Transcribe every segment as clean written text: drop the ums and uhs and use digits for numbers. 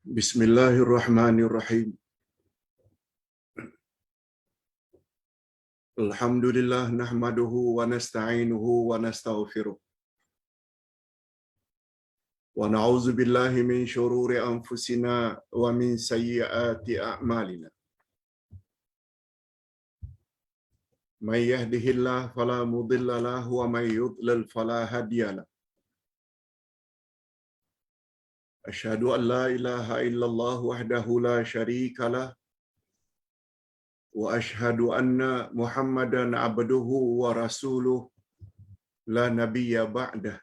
Bismillahirrahmanirrahim. Alhamdulillah nahmaduhu wa nasta'inuhu wa nastaghfiruh. Wa na'udzu billahi min shururi anfusina wa min sayyiati a'malina. May yahdihillahu fala mudilla lahu wa may yudlil fala hadiya lahu. Asyhadu an la ilaha illallah wahdahu la syarika lah wa asyhadu anna Muhammadan abduhu wa rasuluh la nabiyya ba'dah.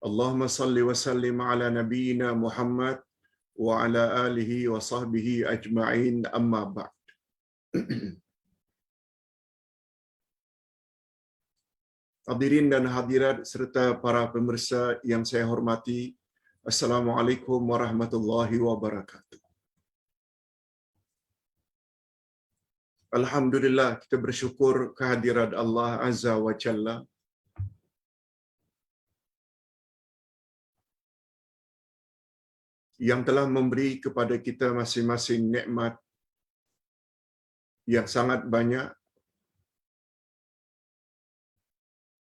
Allahumma salli wa sallim ala nabiyyina Muhammad wa ala alihi wa sahbihi ajma'in, amma ba'd. Hadirin dan hadirat serta para pemirsa yang saya hormati, Assalamualaikum warahmatullahi wabarakatuh. Alhamdulillah, kita bersyukur kehadirat Allah Azza wa Jalla yang telah memberi kepada kita masing-masing nikmat yang sangat banyak,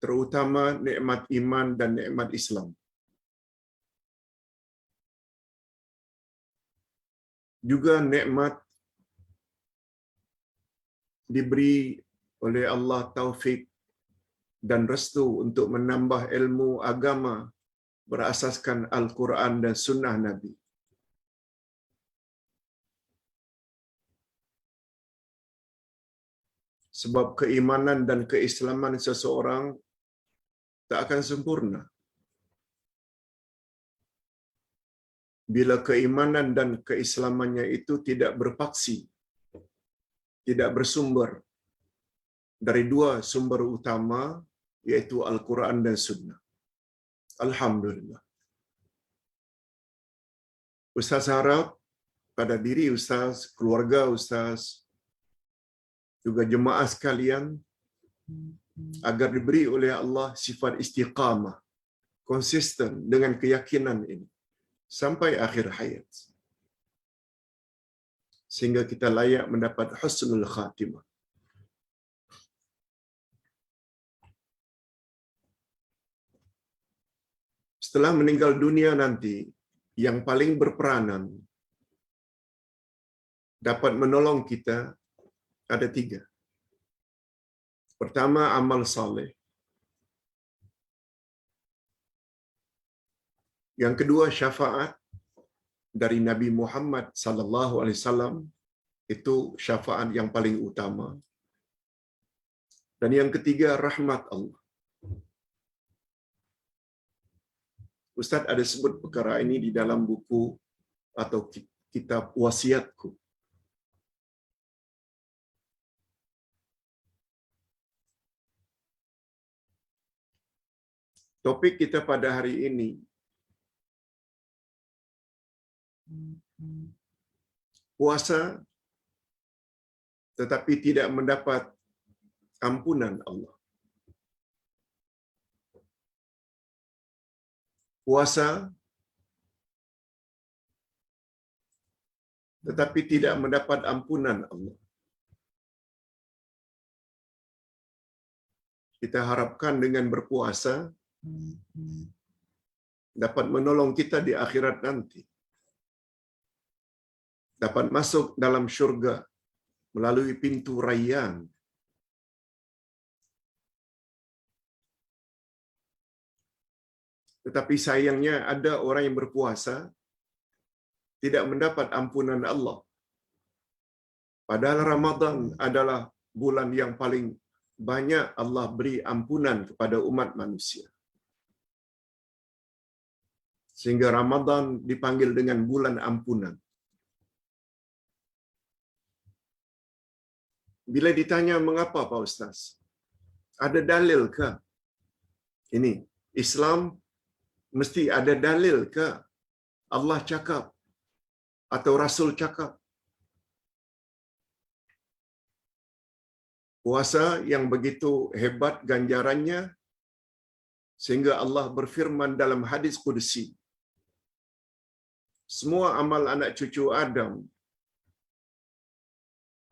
terutama nikmat iman dan nikmat Islam. Juga nikmat diberi oleh Allah taufik dan restu untuk menambah ilmu agama berasaskan Al-Quran dan Sunnah Nabi. Sebab keimanan dan keislaman seseorang tak akan sempurna bila keimanan dan keislamannya itu tidak berpaksi, tidak bersumber dari dua sumber utama, yaitu Al-Quran dan Sunnah. Alhamdulillah. Ustaz harap pada diri Ustaz, keluarga Ustaz, juga jemaah sekalian, agar diberi oleh Allah sifat istiqamah, konsisten dengan keyakinan ini sampai akhir hayat, sehingga kita layak mendapat husnul khatimah. Setelah meninggal dunia nanti, yang paling berperanan dapat menolong kita ada tiga. Pertama, amal saleh. Yang kedua, syafaat dari Nabi Muhammad sallallahu alaihi wasallam, itu syafaat yang paling utama. Dan yang ketiga, rahmat Allah. Ustaz ada sebut perkara ini di dalam buku atau kitab wasiatku. Topik kita pada hari ini, puasa tetapi tidak mendapat ampunan Allah. Puasa tetapi tidak mendapat ampunan Allah. Kita harapkan dengan berpuasa dapat menolong kita di akhirat nanti, dapat masuk dalam syurga melalui pintu Rayyan. Tetapi sayangnya ada orang yang berpuasa tidak mendapat ampunan Allah. Padahal Ramadan adalah bulan yang paling banyak Allah beri ampunan kepada umat manusia. Sehingga Ramadan dipanggil dengan bulan ampunan. Bila ditanya mengapa Pak Ustaz? Ada dalil ke? Ini, Islam mesti ada dalil ke? Allah cakap atau Rasul cakap? Puasa yang begitu hebat ganjarannya, Sehingga Allah berfirman dalam hadis qudsi, semua amal anak cucu Adam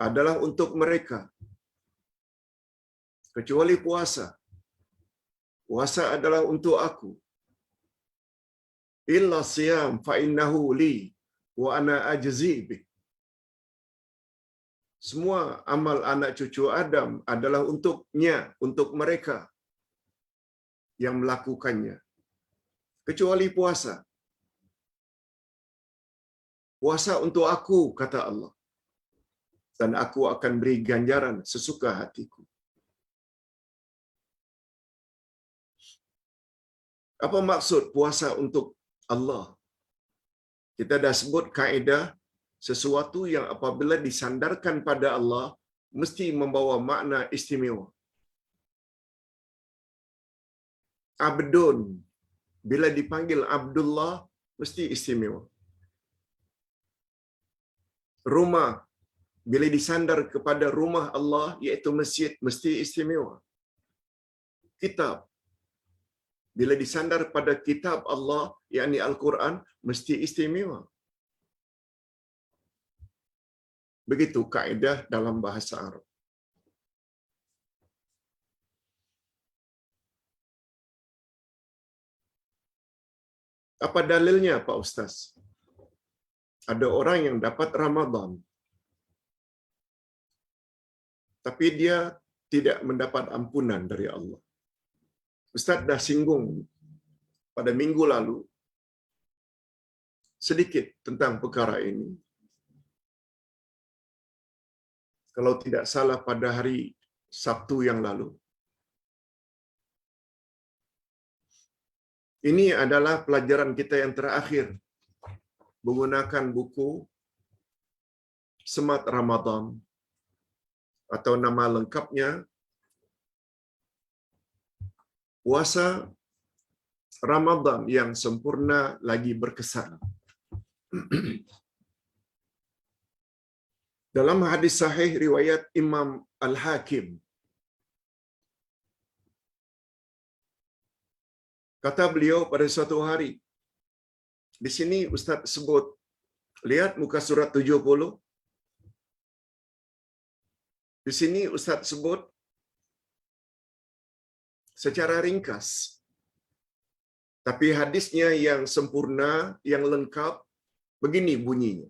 adalah untuk mereka kecuali puasa. Puasa adalah untuk aku. Illa siyam fa innahu li wa ana ajzi bih. Semua amal anak cucu Adam adalah untuknya, untuk mereka yang melakukannya. Kecuali puasa. Puasa untuk aku, kata Allah. Dan aku akan beri ganjaran sesuka hatiku. Apa maksud puasa untuk Allah? Kita dah sebut kaedah sesuatu yang apabila disandarkan pada Allah mesti membawa makna istimewa. Abdun, bila dipanggil Abdullah mesti istimewa. Rumah, bila disandar kepada rumah Allah iaitu masjid mesti istimewa. Kitab, bila disandar pada kitab Allah yakni Al-Quran mesti istimewa. Begitu kaedah dalam bahasa Arab. Apa dalilnya Pak Ustaz? Ada orang yang dapat Ramadan, tapi dia tidak mendapat ampunan dari Allah. Ustaz dah singgung pada minggu lalu sedikit tentang perkara ini. Kalau tidak salah pada hari Sabtu yang lalu. Ini adalah pelajaran kita yang terakhir menggunakan buku Semat Ramadan atau nama lengkapnya Puasa Ramadan yang sempurna lagi berkesan. Dalam hadis sahih riwayat Imam Al-Hakim, kata beliau pada suatu hari, di sini Ustaz sebut, lihat muka surat 70. Di sini Ustaz sebut secara ringkas. Tapi hadisnya yang sempurna, yang lengkap, begini bunyinya.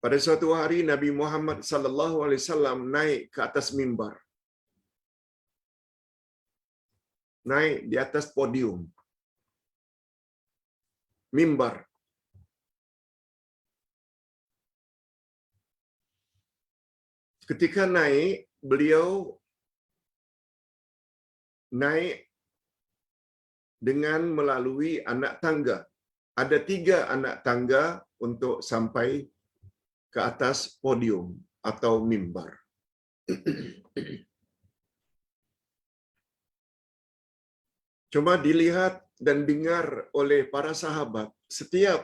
Pada suatu hari Nabi Muhammad sallallahu alaihi wasallam naik ke atas mimbar. Naik di atas podium. Mimbar. Ketika naik, beliau naik dengan melalui anak tangga. Ada 3 anak tangga untuk sampai ke atas podium atau mimbar. Cuma dilihat dan dengar oleh para sahabat, setiap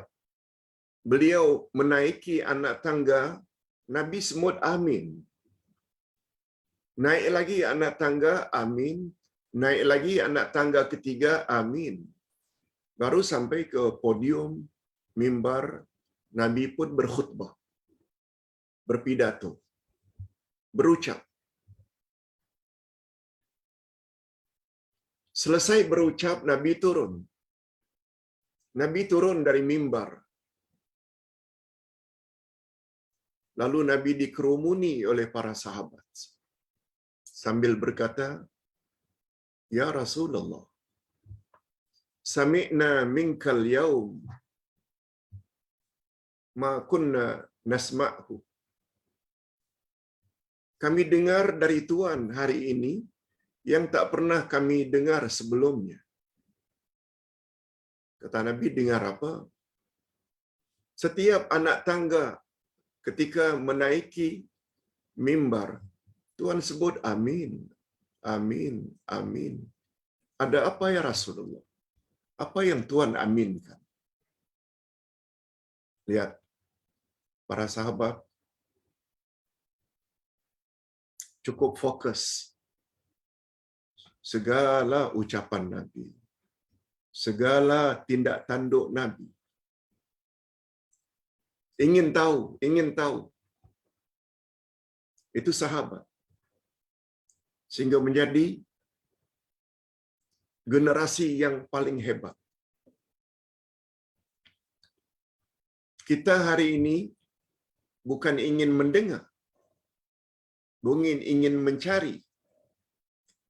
beliau menaiki anak tangga, Nabi semut amin. Naik lagi anak tangga, amin. Naik lagi anak tangga ketiga, amin. Baru sampai ke podium, mimbar, Nabi pun berkhutbah, berpidato, berucap. Selesai berucap, Nabi turun. Nabi turun dari mimbar. Lalu Nabi dikerumuni oleh para sahabat sambil berkata, "Ya Rasulullah, sami'na minkal yaum ma kunna nasma'hu." Kami dengar dari Tuhan hari ini yang tak pernah kami dengar sebelumnya. Kata Nabi, dengar apa? Setiap anak tangga ketika menaiki mimbar, Tuhan sebut amin, amin, amin. Ada apa ya Rasulullah? Apa yang Tuhan aminkan? Lihat, para sahabat cukup fokus segala ucapan Nabi, segala tindak tanduk Nabi. Ingin tahu. Itu sahabat. Sehingga menjadi generasi yang paling hebat. Kita hari ini bukan ingin mendengar, bukan ingin mencari.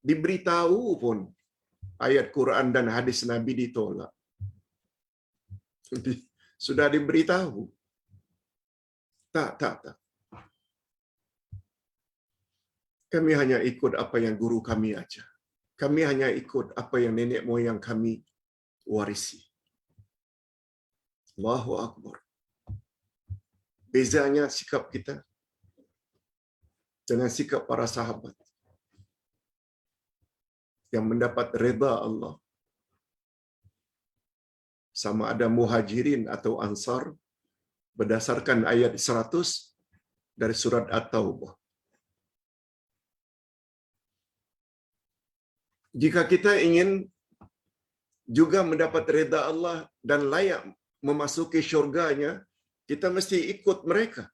Diberitahu pun ayat Quran dan hadis Nabi ditolak. Sudah diberitahu. Tak. Kami hanya ikut apa yang guru kami ajar. Kami hanya ikut apa yang nenek moyang kami warisi. Allahu Akbar. Bezanya sikap kita dengan sikap para sahabat yang mendapat redha Allah. Sama ada muhajirin atau ansar berdasarkan ayat 100 dari surat At-Taubah. Jika kita ingin juga mendapat redha Allah dan layak memasuki syurganya, kita mesti ikut mereka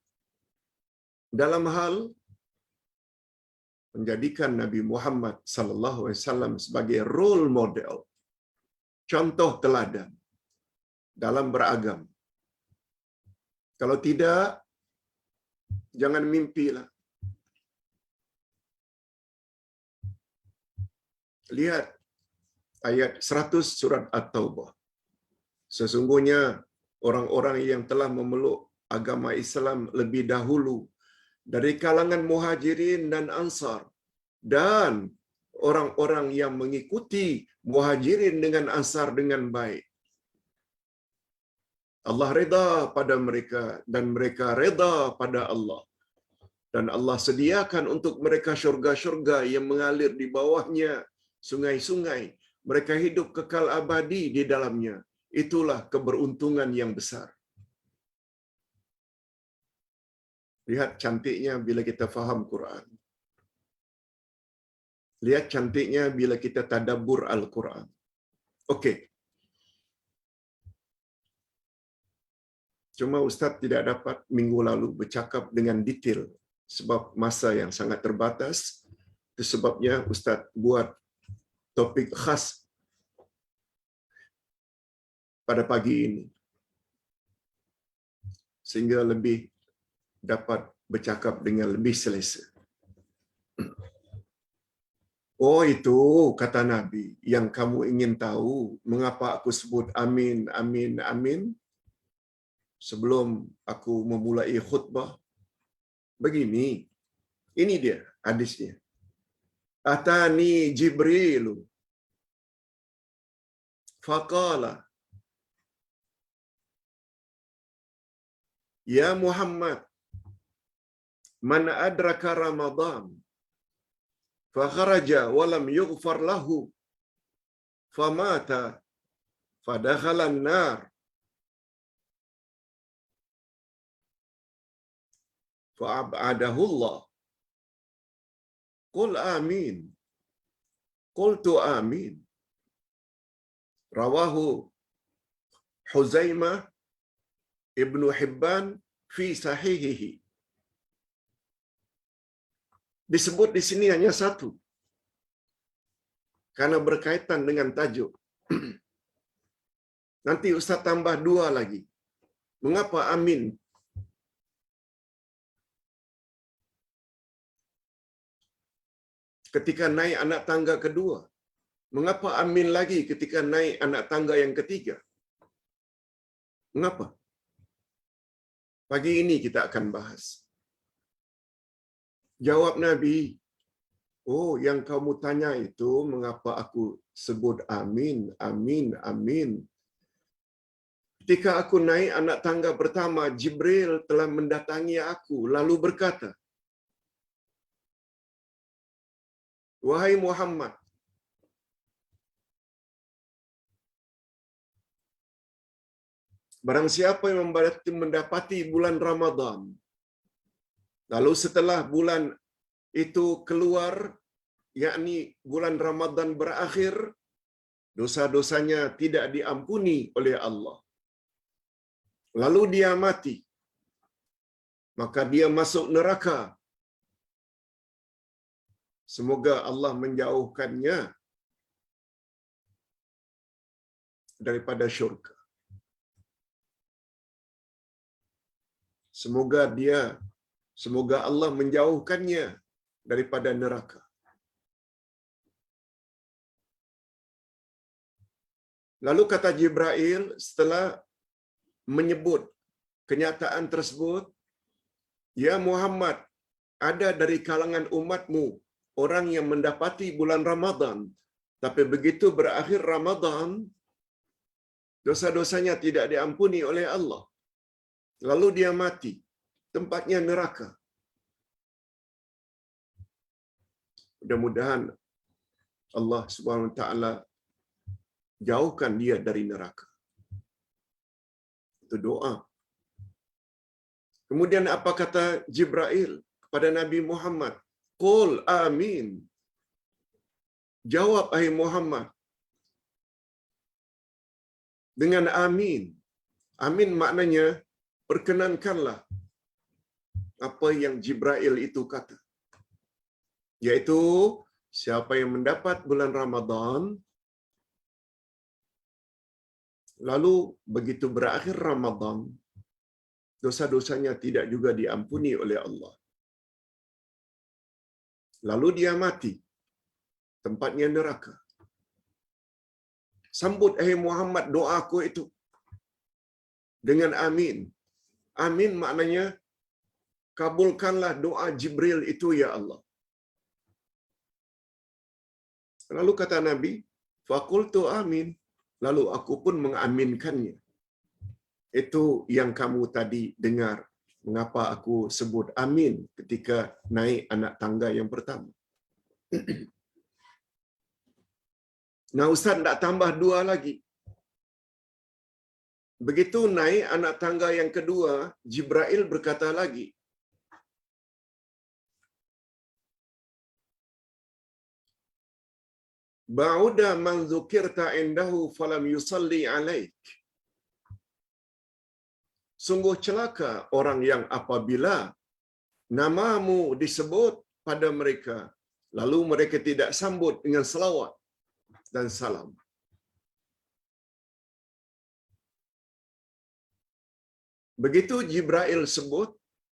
dalam hal menjadikan Nabi Muhammad sallallahu alaihi wasallam sebagai role model, contoh teladan dalam beragam. Kalau tidak, jangan mimpilah. Lihat ayat 100 surat At-Taubah. Sesungguhnya orang-orang yang telah memeluk agama Islam lebih dahulu dari kalangan muhajirin dan ansar dan orang-orang yang mengikuti muhajirin dengan ansar dengan baik. Allah redha pada mereka dan mereka redha pada Allah. Dan Allah sediakan untuk mereka syurga-syurga yang mengalir di bawahnya sungai-sungai. Mereka hidup kekal abadi di dalamnya. Itulah keberuntungan yang besar. Lihat cantiknya bila kita faham Quran. Lihat cantiknya bila kita tadabbur Al-Quran. Okey. Cuma Ustaz tidak dapat minggu lalu bercakap dengan detail sebab masa yang sangat terbatas. Itu sebabnya Ustaz buat topik khas pada pagi ini. Sehingga lebih dapat bercakap dengan lebih selesa. Oh itu kata Nabi yang kamu ingin tahu mengapa aku sebut amin, amin, amin sebelum aku memulai khutbah. Begini, ini dia hadisnya. Atani Jibrilu faqala ya Muhammad man adraka Ramadan fakharaja walam yughfar lahu famata fadakhala an-nar fa'abadahu Allah. Qul amin. Qultu amin. Rawahu Huzaimah Ibnu Hibban fi sahihihi. Disebut di sini hanya satu. Karena berkaitan dengan tajuk. Nanti Ustaz tambah dua lagi. Mengapa amin? Ketika naik anak tangga kedua. Mengapa amin lagi ketika naik anak tangga yang ketiga? Mengapa? Pagi ini kita akan bahas. Jawab Nabi, oh yang kamu tanya itu mengapa aku sebut amin, amin, amin. Ketika aku naik anak tangga pertama, Jibril telah mendatangi aku lalu berkata, wahai Muhammad, barang siapa yang mendapati bulan Ramadan, lalu setelah bulan itu keluar, yakni bulan Ramadan berakhir, dosa-dosanya tidak diampuni oleh Allah, lalu dia mati, maka dia masuk neraka. Semoga Allah menjauhkannya daripada syurga. Semoga Allah menjauhkannya daripada neraka. Lalu kata Jibril setelah menyebut kenyataan tersebut, "Ya Muhammad, ada dari kalangan umatmu orang yang mendapati bulan Ramadan, tapi begitu berakhir Ramadan, dosa-dosanya tidak diampuni oleh Allah. Lalu dia mati, tempatnya neraka." Mudah-mudahan Allah Subhanahu wa taala jauhkan dia dari neraka. Itu doa. Kemudian apa kata Jibril kepada Nabi Muhammad? Qul amin. Jawab hai Muhammad dengan amin. Amin maknanya perkenankanlah apa yang Jibril itu kata. Yaitu siapa yang mendapat bulan Ramadan, lalu begitu berakhir Ramadan, dosa-dosanya tidak juga diampuni oleh Allah. Lalu dia mati, tempatnya neraka. Sambut hai Muhammad doaku itu dengan amin. Amin maknanya kabulkanlah doa Jibril itu ya Allah. Lalu kata Nabi, faqultu amin. Lalu aku pun mengaminkannya. Itu yang kamu tadi dengar. Mengapa aku sebut amin ketika naik anak tangga yang pertama. Nah, Ustaz nak tambah dua lagi. Begitu naik anak tangga yang kedua, Jibril berkata lagi, "Ba'uda man dzukirta indahu falam yusalli alaik." Sungguh celaka orang yang apabila namamu disebut pada mereka, lalu mereka tidak sambut dengan selawat dan salam. Begitu Jibril sebut,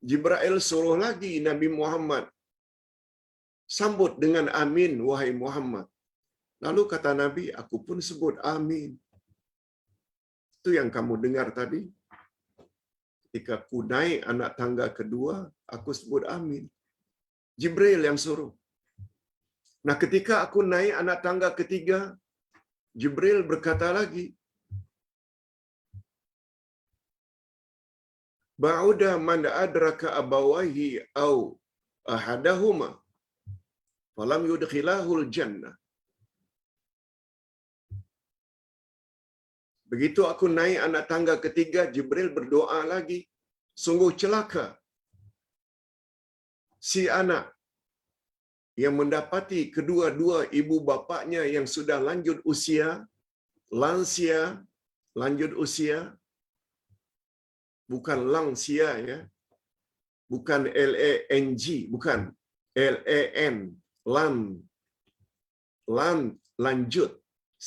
Jibril suruh lagi Nabi Muhammad, sambut dengan amin wahai Muhammad. Lalu kata Nabi, aku pun sebut amin. Itu yang kamu dengar tadi. Ketika aku naik anak tangga kedua, aku sebut amin. Jibril yang suruh. Nah, ketika aku naik anak tangga ketiga, Jibril berkata lagi, "Ba'uda man adraka abawahi au ahadahuma falam yudkhilahul jannah." Begitu aku naik anak tangga ketiga, Jibril berdoa lagi, sungguh celaka si anak yang mendapati kedua-dua ibu bapaknya yang sudah lanjut usia, lansia, lanjut usia, bukan langsia ya, bukan LANG, bukan LAN, lan lanjut,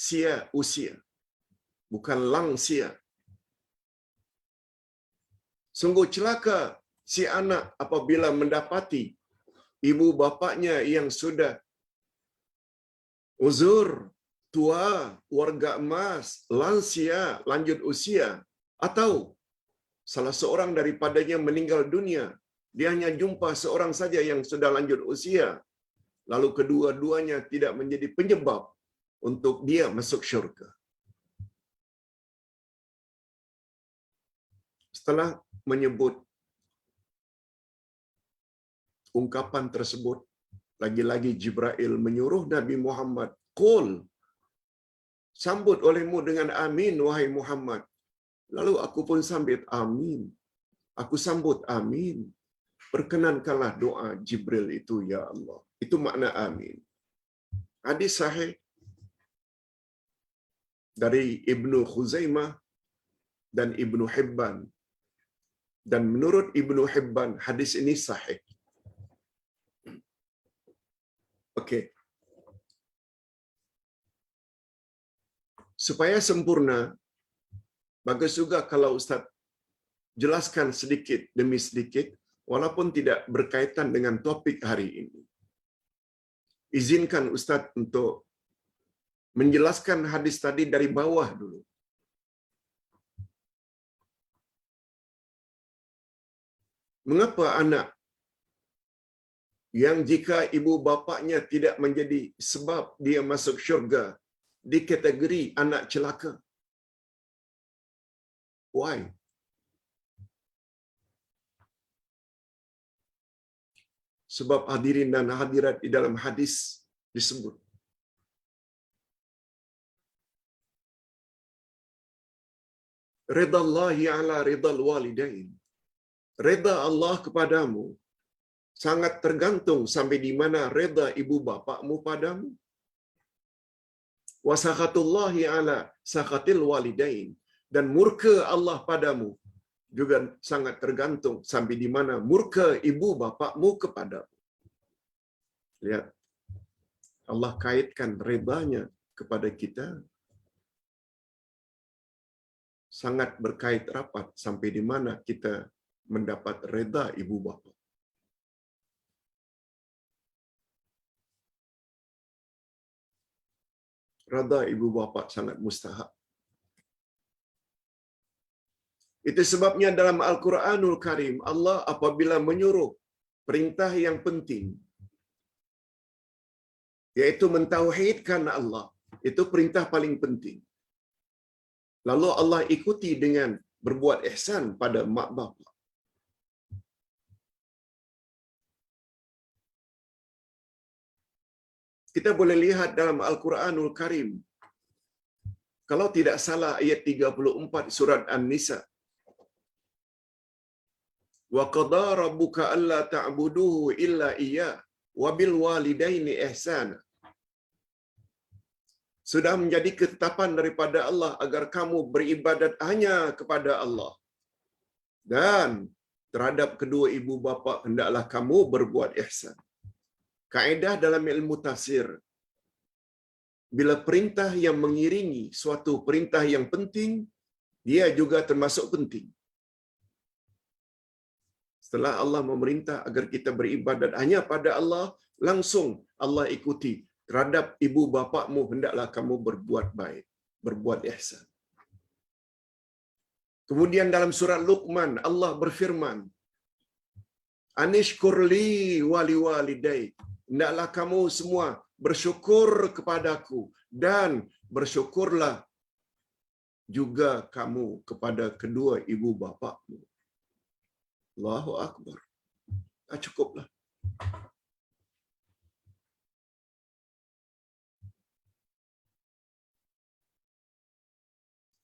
sia usia, bukan langsia. Sungguh celaka si anak apabila mendapati ibu bapaknya yang sudah uzur, tua, warga emas, lansia, lanjut usia, atau salah seorang daripadanya meninggal dunia, dia hanya jumpa seorang saja yang sudah lanjut usia, lalu kedua-duanya tidak menjadi penyebab untuk dia masuk syurga. Setelah menyebut ungkapan tersebut, lagi-lagi Jibril menyuruh Nabi Muhammad, "Qul, sambut olehmu dengan amin wahai Muhammad." Lalu aku pun sambut amin. Aku sambut amin. perkenankanlah doa Jibril itu ya Allah. Itu makna amin. Hadis sahih dari Ibnu Khuzaimah dan Ibnu Hibban. Dan menurut Ibnu Hibban, hadis ini sahih. Okey. Supaya sempurna, bagus juga kalau Ustaz jelaskan sedikit demi sedikit, walaupun tidak berkaitan dengan topik hari ini. Izinkan Ustaz untuk menjelaskan hadis tadi dari bawah dulu. Mengapa anak yang jika ibu bapaknya tidak menjadi sebab dia masuk syurga di kategori anak celaka? Why? Sebab hadirin dan hadirat di dalam hadis disebut ridallahi ala ridal walidain. Reda Allah kepadamu sangat tergantung sampai di mana reda ibu bapakmu padamu. Wa sakhatullahi ala sakhatil walidain. Dan murka Allah padamu juga sangat tergantung sampai di mana murka ibu bapakmu kepadamu. Lihat, Allah kaitkan redanya kepada kita sangat berkait rapat sampai di mana kita mendapat reda ibu bapa. Reda ibu bapa sangat mustahak. Itu sebabnya dalam Al-Quranul Karim, Allah apabila menyuruh perintah yang penting, yaitu mentauhidkan Allah, itu perintah paling penting. Lalu Allah ikuti dengan berbuat ihsan pada mak bapa. Kita boleh lihat dalam Al-Quranul Karim, kalau tidak salah ayat 34 surat An-Nisa, wa qada rabbuka alla ta'buduhu illa iyyah wa bil walidaini ihsana. Sudah menjadi ketetapan daripada Allah agar kamu beribadat hanya kepada Allah. Dan terhadap kedua ibu bapa hendaklah kamu berbuat ihsan. Kaedah dalam ilmu tafsir, bila perintah yang mengiringi suatu perintah yang penting, dia juga termasuk penting. Setelah Allah memerintah agar kita beribadat hanya pada Allah, langsung Allah ikuti. Terhadap ibu bapakmu hendaklah kamu berbuat baik, berbuat ihsan. Kemudian dalam surat Luqman, Allah berfirman, Anishkurli wali walidai. Hendaklah kamu semua bersyukur kepadaku dan bersyukurlah juga kamu kepada kedua ibu bapakmu. Allahu Akbar. Cukuplah.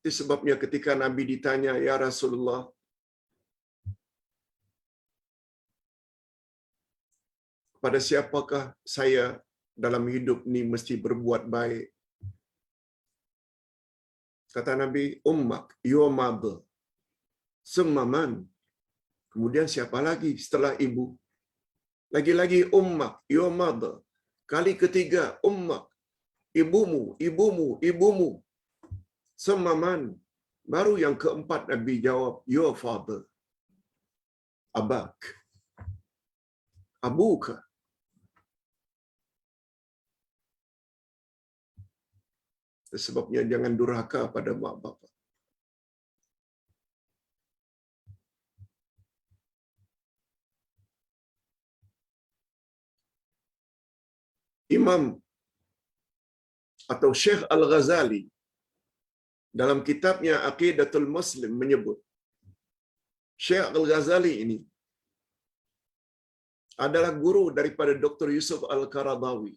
Itu sebabnya ketika Nabi ditanya, ya Rasulullah, pada siapakah saya dalam hidup ni mesti berbuat baik? Kata Nabi, ummak, your mother. Summaman. Kemudian siapa lagi setelah ibu? Lagi-lagi ummak, your mother. Kali ketiga, ummak, ibumu, ibumu, ibumu. Summaman. Baru yang keempat Nabi jawab, your father. Abak. Abuka. Sebabnya jangan durhaka pada mak bapa. Imam atau Syekh Al-Ghazali dalam kitabnya Aqidatul Muslim menyebut, Syekh Al-Ghazali ini adalah guru daripada Dr. Yusuf Al-Qaradawi.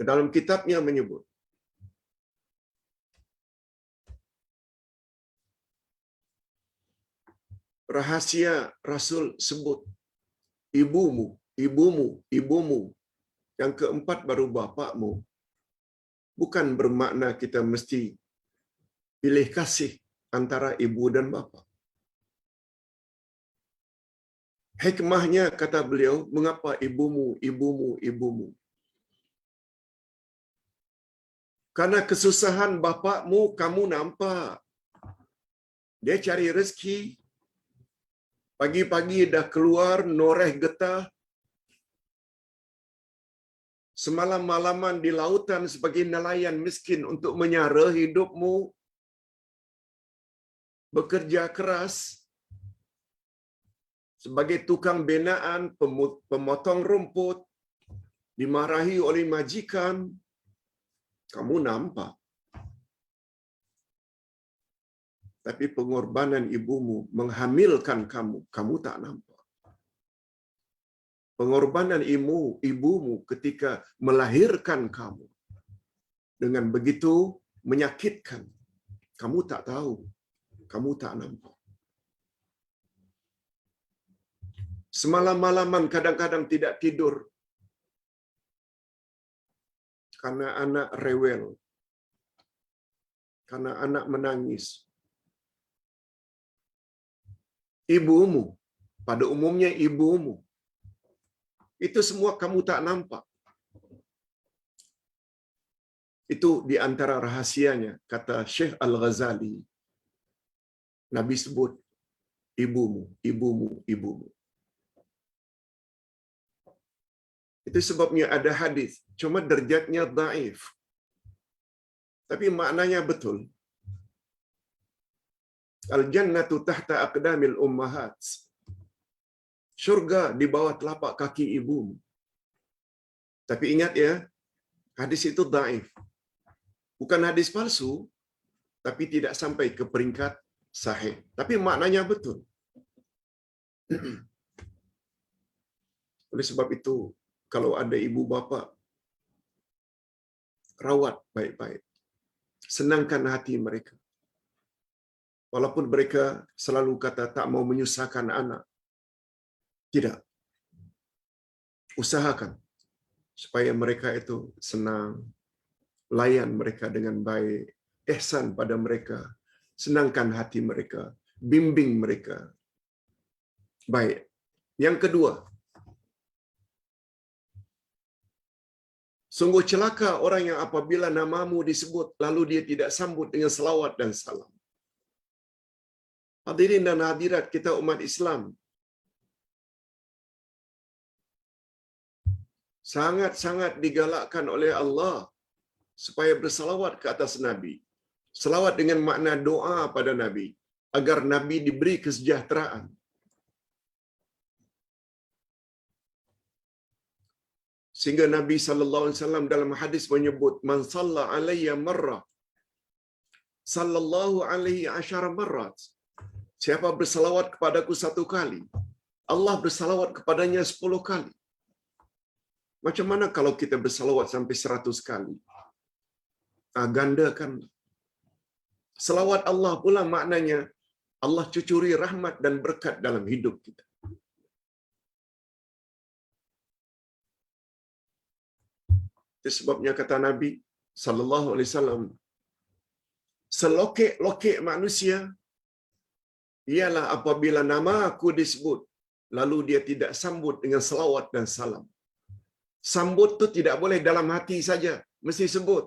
Dalam kitabnya menyebut, rahasia Rasul sebut ibumu, ibumu, ibumu. Yang keempat baru bapakmu. Bukan bermakna kita mesti pilih kasih antara ibu dan bapa. Hikmahnya kata beliau, mengapa ibumu, ibumu, ibumu? Karena kesusahan bapakmu kamu nampak. Dia cari rezeki. Pagi-pagi dah keluar noreh getah. Semalam-malaman di lautan sebagai nelayan miskin untuk menyara hidupmu. Bekerja keras. Sebagai tukang binaan, pemotong rumput. Dimarahi oleh majikan. Kamu nampak. Tapi pengorbanan ibumu menghamilkan kamu, kamu tak nampak. Pengorbanan ibumu ketika melahirkan kamu dengan begitu menyakitkan. Kamu tak tahu, kamu tak nampak. Semalam-malaman kadang-kadang tidak tidur karena anak rewel, karena anak menangis. Ibumu, pada umumnya ibumu, itu semua kamu tak nampak. Itu di antara rahasianya, kata Syekh Al-Ghazali. Nabi sebut, ibumu, ibumu, ibumu. Itu sebabnya ada hadis, cuma derajatnya dhaif. Tapi maknanya betul. Al-jannatu tahta aqdamil ummahat. Syurga di bawah telapak kaki ibumu. Tapi ingat ya, hadis itu dhaif. Bukan hadis palsu, tapi tidak sampai ke peringkat sahih. Tapi maknanya betul. Oleh sebab itu, kalau ada ibu bapa, rawat baik-baik. Senangkan hati mereka. Walaupun mereka selalu kata tak mau menyusahkan anak. Tidak. Usahakan supaya mereka itu senang. Layan mereka dengan baik. Ihsan pada mereka. Senangkan hati mereka. Bimbing mereka. Baik. Yang kedua, sungguh celaka orang yang apabila namamu disebut, lalu dia tidak sambut dengan selawat dan salam. Hadirin dan hadirat kita umat Islam, sangat-sangat digalakkan oleh Allah supaya bersalawat ke atas Nabi. Selawat dengan makna doa pada Nabi, agar Nabi diberi kesejahteraan. Sehingga Nabi SAW dalam hadis menyebut, Man salla alayya marrah, sallallahu alaihi asyara marrat. Siapa bersalawat kepadaku satu kali, Allah bersalawat kepadanya 10 kali. Macam mana kalau kita bersalawat sampai 100 kali? Gandakan. Selawat Allah pula maknanya Allah cucuri rahmat dan berkat dalam hidup kita. Itu sebabnya kata Nabi sallallahu alaihi wasallam, selokek-lokek manusia ialah apabila nama aku disebut, lalu dia tidak sambut dengan selawat dan salam. Sambut tu tidak boleh dalam hati saja, mesti sebut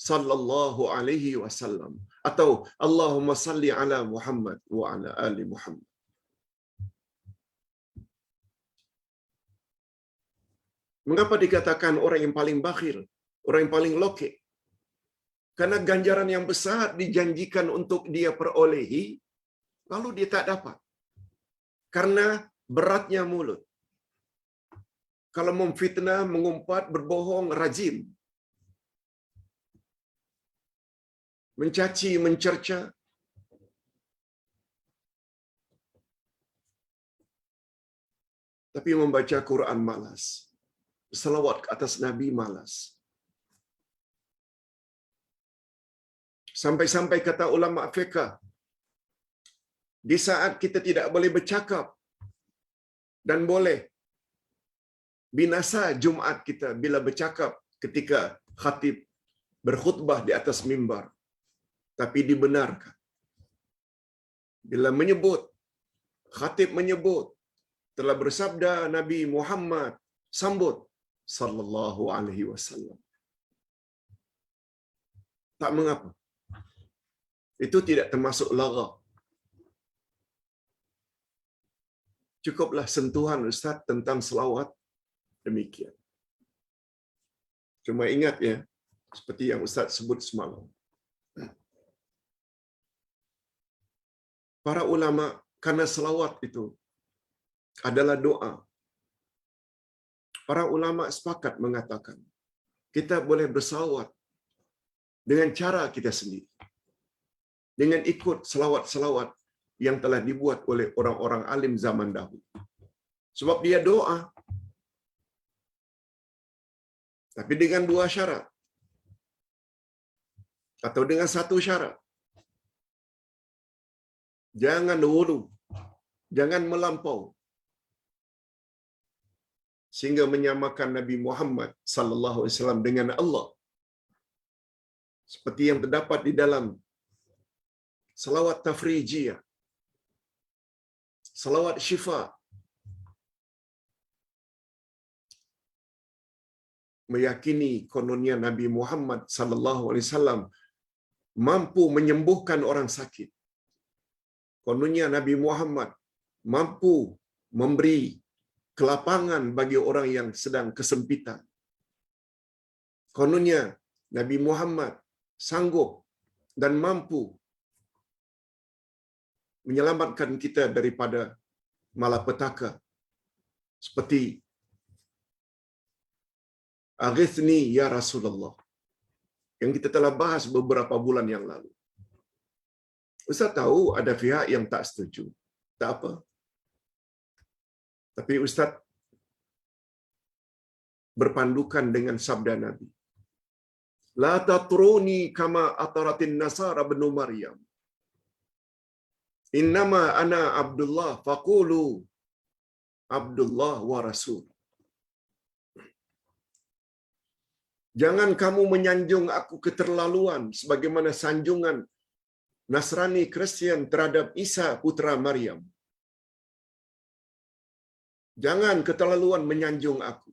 sallallahu alaihi wasallam atau Allahumma salli ala Muhammad wa ala ali Muhammad. Mengapa dikatakan orang yang paling bakhil, orang yang paling lokek? Karena ganjaran yang besar dijanjikan untuk dia perolehi, lalu dia tak dapat. Karena beratnya mulut. Kalau memfitnah, mengumpat, berbohong, rajim. Mencaci, mencerca. Tapi membaca Quran malas. Selawat ke atas Nabi malas. Sampai-sampai kata ulama fiqh, di saat kita tidak boleh bercakap dan boleh Binasa Jumaat kita bila bercakap ketika khatib berkhutbah di atas mimbar. Tapi dibenarkan. Bila menyebut, khatib menyebut, telah bersabda Nabi Muhammad, sambut sallallahu alaihi wasallam. Tak mengapa. Itu tidak termasuk lagha. Cukuplah sentuhan Ustaz tentang selawat demikian. Cuma ingat ya, seperti yang Ustaz sebut semalam. Para ulama, karena selawat itu adalah doa. Para ulama sepakat mengatakan, kita boleh berselawat dengan cara kita sendiri. Dengan ikut selawat-selawat yang telah dibuat oleh orang-orang alim zaman dahulu. Sebab dia doa. Tapi dengan dua syarat. Atau dengan satu syarat. Jangan hulu. Jangan melampau. Sehingga menyamakan Nabi Muhammad sallallahu alaihi wasallam dengan Allah. Seperti yang terdapat di dalam salawat tafrijiyah, salawat syifa, meyakini kononnya Nabi Muhammad sallallahu alaihi wasallam mampu menyembuhkan orang sakit. Kononnya Nabi Muhammad mampu memberi kelapangan bagi orang yang sedang kesempitan. Kononnya Nabi Muhammad sanggup dan mampu menyelamatkan kita daripada malapetaka. Seperti Aghithni ya Rasulullah, yang kita telah bahas beberapa bulan yang lalu. Ustaz tahu ada pihak yang tak setuju. Tak apa. Tapi Ustaz berpandukan dengan sabda Nabi. La tatruni kama ataratin nasara ibn Maryam. Innama ana Abdullah faqulu Abdullah wa Rasul. Jangan kamu menyanjung aku keterlaluan sebagaimana sanjungan Nasrani Kristian terhadap Isa putra Maryam. Jangan keterlaluan menyanjung aku.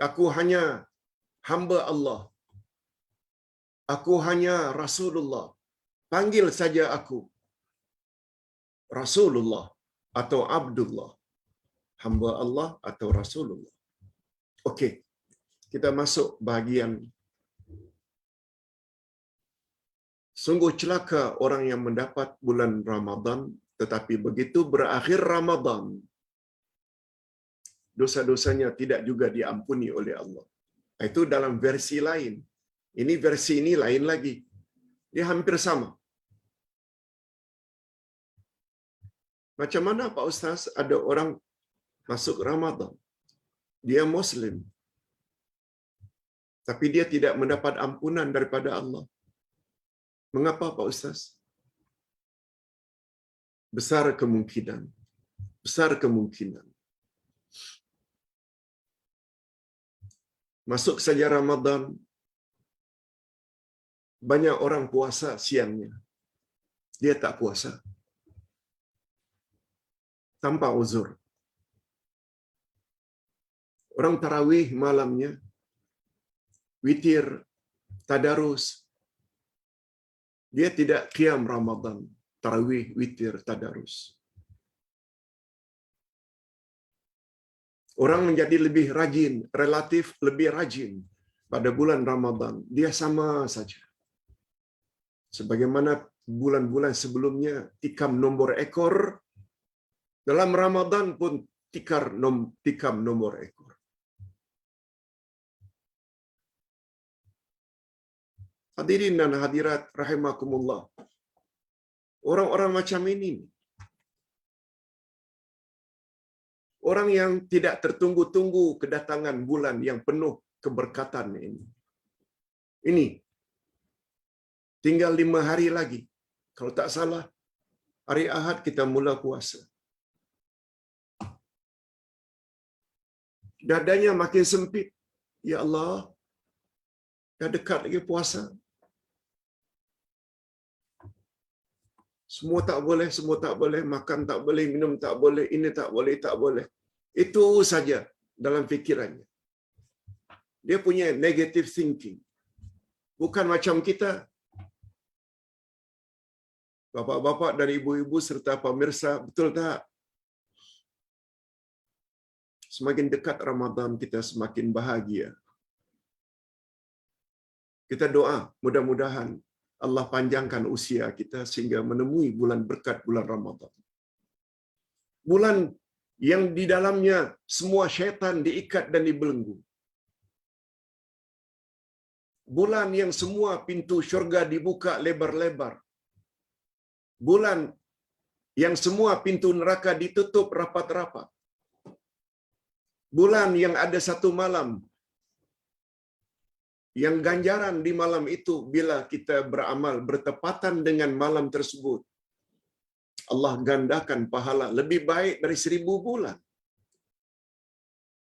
Aku hanya hamba Allah. Aku hanya Rasulullah. Panggil saja aku Rasulullah atau Abdullah. Hamba Allah atau Rasulullah. Okey. Kita masuk bahagian. Sungguh celaka orang yang mendapat bulan Ramadan tetapi begitu berakhir Ramadan, dosa-dosanya tidak juga diampuni oleh Allah. Itu dalam versi lain. Ini versi ini lain lagi. Dia hampir sama. Macam mana Pak Ustaz ada orang masuk Ramadan, dia Muslim, tapi dia tidak mendapat ampunan daripada Allah. Mengapa Pak Ustaz? Besar kemungkinan. Masuk saja Ramadan, banyak orang puasa siangnya. Dia tak puasa. Tanpa uzur. Orang tarawih malamnya, witir, tadarus. Dia tidak qiyam Ramadan, tarawih, witir, tadarus. Orang menjadi lebih rajin, relatif lebih rajin pada bulan Ramadan. Dia sama saja. Sebagaimana bulan-bulan sebelumnya tikam nombor ekor, dalam Ramadan pun tikam nombor ekor. Hadirin dan hadirat rahimakumullah. Orang-orang macam ini, orang yang tidak tertunggu-tunggu kedatangan bulan yang penuh keberkatan ini. Ini tinggal 5 hari lagi. Kalau tak salah, hari Ahad kita mula puasa. dadanya makin sempit. Ya Allah, dah dekat lagi puasa. Semua tak boleh, semua tak boleh, makan tak boleh, minum tak boleh, ini tak boleh, tak boleh. Itu saja dalam fikirannya. Dia punya negative thinking. Bukan macam kita. Bapak-bapak dan ibu-ibu serta pemirsa, betul tak? Semakin dekat Ramadan, kita semakin bahagia. Kita doa, mudah-mudahan Allah panjangkan usia kita sehingga menemui bulan berkat bulan Ramadan. Bulan yang di dalamnya semua syaitan diikat dan dibelenggu. Bulan yang semua pintu syurga dibuka lebar-lebar. Bulan yang semua pintu neraka ditutup rapat-rapat. Bulan yang ada satu malam yang ganjaran di malam itu bila kita beramal bertepatan dengan malam tersebut, Allah gandakan pahala lebih baik dari 1000 bulan,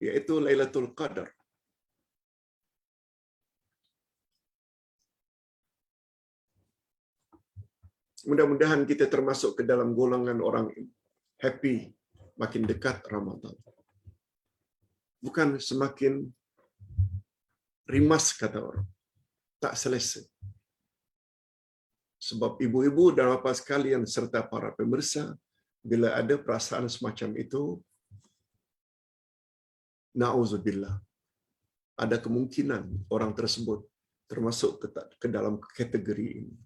yaitu Lailatul Qadar. Mudah-mudahan kita termasuk ke dalam golongan orang happy makin dekat Ramadan. Bukan semakin rimas, kata orang. Tak selesai. Sebab ibu-ibu dan bapa sekalian serta para pemirsa, bila ada perasaan semacam itu, na'udzubillah, ada kemungkinan orang tersebut termasuk ke dalam kategori ini.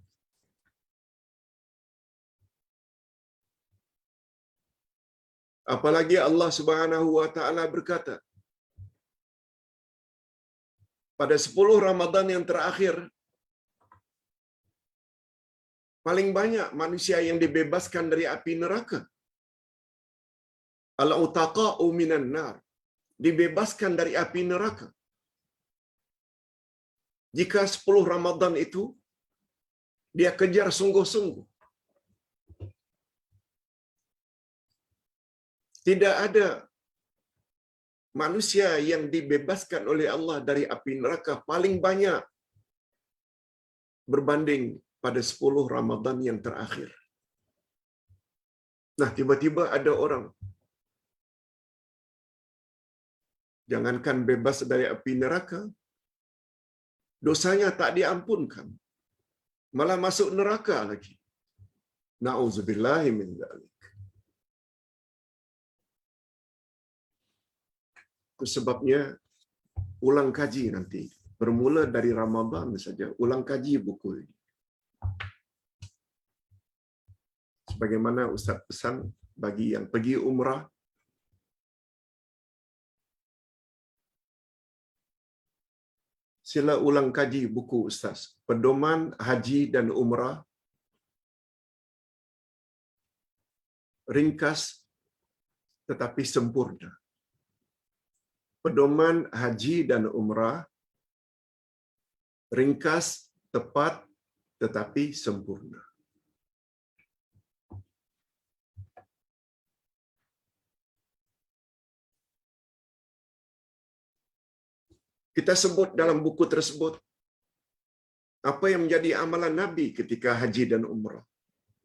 Apalagi Allah Subhanahu wa taala berkata, pada 10 Ramadan yang terakhir, paling banyak manusia yang dibebaskan dari api neraka. Al-utaqa'u minan nar, dibebaskan dari api neraka. Jika 10 Ramadan itu dia kejar sungguh-sungguh, tidak ada manusia yang dibebaskan oleh Allah dari api neraka paling banyak berbanding pada 10 Ramadan yang terakhir. Nah, tiba-tiba ada orang, jangankan bebas dari api neraka, dosanya tak diampunkan, malah masuk neraka lagi. Na'udzubillahi min dzalik. Itu sebabnya ulang kaji nanti. Bermula dari Ramadan saja, ulang kaji buku ini. Sebagaimana Ustaz pesan bagi yang pergi umrah, sila ulang kaji buku Ustaz. Pedoman Haji dan Umrah, ringkas tetapi sempurna. Pedoman Haji dan Umrah, ringkas, tepat, tetapi sempurna. Kita sebut dalam buku tersebut apa yang menjadi amalan Nabi ketika haji dan umrah.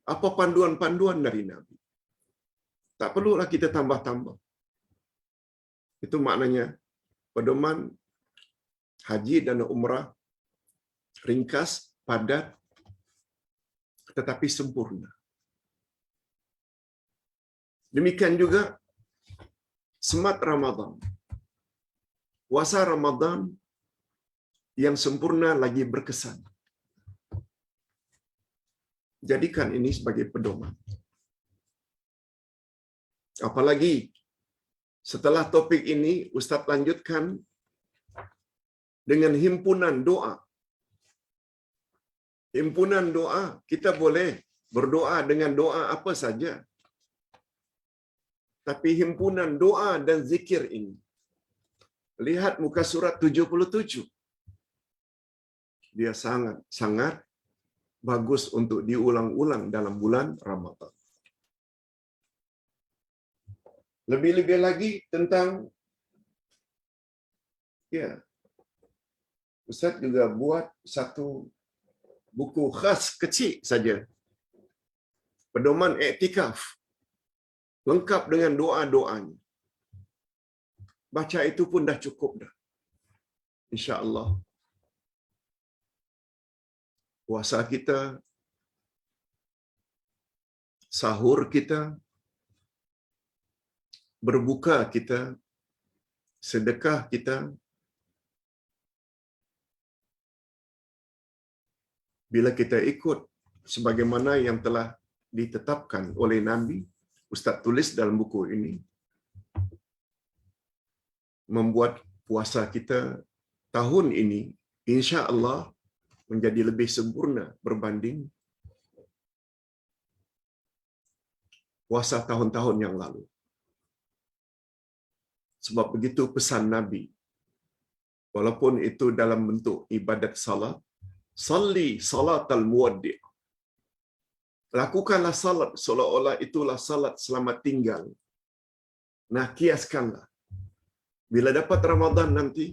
Apa panduan-panduan dari Nabi. Tak perlulah kita tambah-tambah. Itu maknanya pedoman haji dan umrah, ringkas, padat, tetapi sempurna. Demikian juga semat Ramadan. Puasa Ramadan yang sempurna lagi berkesan. Jadikan ini sebagai pedoman. Apalagi setelah topik ini, Ustaz lanjutkan dengan himpunan doa. Himpunan doa, kita boleh berdoa dengan doa apa saja. Tapi himpunan doa dan zikir ini, lihat muka surat 77. Dia sangat bagus untuk diulang-ulang dalam bulan Ramadan. Lebih-lebih lagi tentang Ya, Ustaz juga buat satu buku khas kecil saja. Pedoman iktikaf. Lengkap dengan doa-doanya. Baca itu pun dah cukup dah. Insya-Allah. Puasa kita, sahur kita, berbuka kita, sedekah kita, bila kita ikut sebagaimana yang telah ditetapkan oleh Nabi, Ustaz tulis dalam buku ini, membuat puasa kita tahun ini insya-Allah menjadi lebih sempurna berbanding puasa tahun-tahun yang lalu. Sebab begitu pesan Nabi. Walaupun itu dalam bentuk ibadat salat, salli salatal muwaddi'. Lakukanlah salat seolah-olah itulah salat selamat tinggal. Nah, kiaskanlah. Bila dapat Ramadan nanti,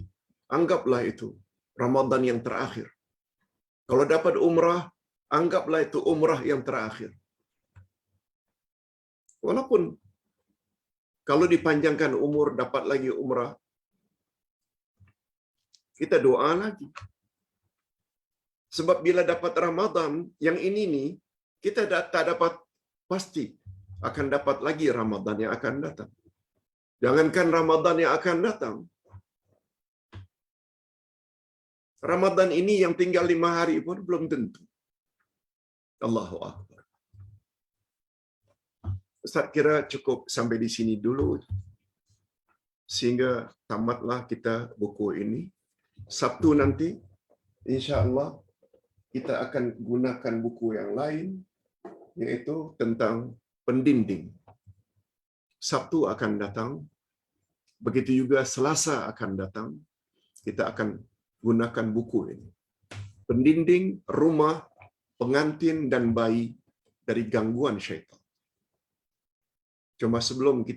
anggaplah itu Ramadan yang terakhir. Kalau dapat umrah, anggaplah itu umrah yang terakhir. Walaupun kalau dipanjangkan umur dapat lagi umrah, kita doa lagi. Sebab bila dapat Ramadan yang ini nih, kita tak dapat pasti akan dapat lagi Ramadan yang akan datang. Jangankan Ramadan yang akan datang, Ramadan ini yang tinggal 5 hari pun belum tentu. Allahu Akbar. Ustaz kira cukup sampai di sini dulu, sehingga tamatlah kita buku ini. Sabtu nanti, insya-Allah, kita akan gunakan buku yang lain, yaitu tentang pendinding. Sabtu akan datang, begitu juga Selasa akan datang, kita akan gunakan buku ini. Pendinding rumah, pengantin dan bayi dari gangguan syaitan. Cuma sebelum kita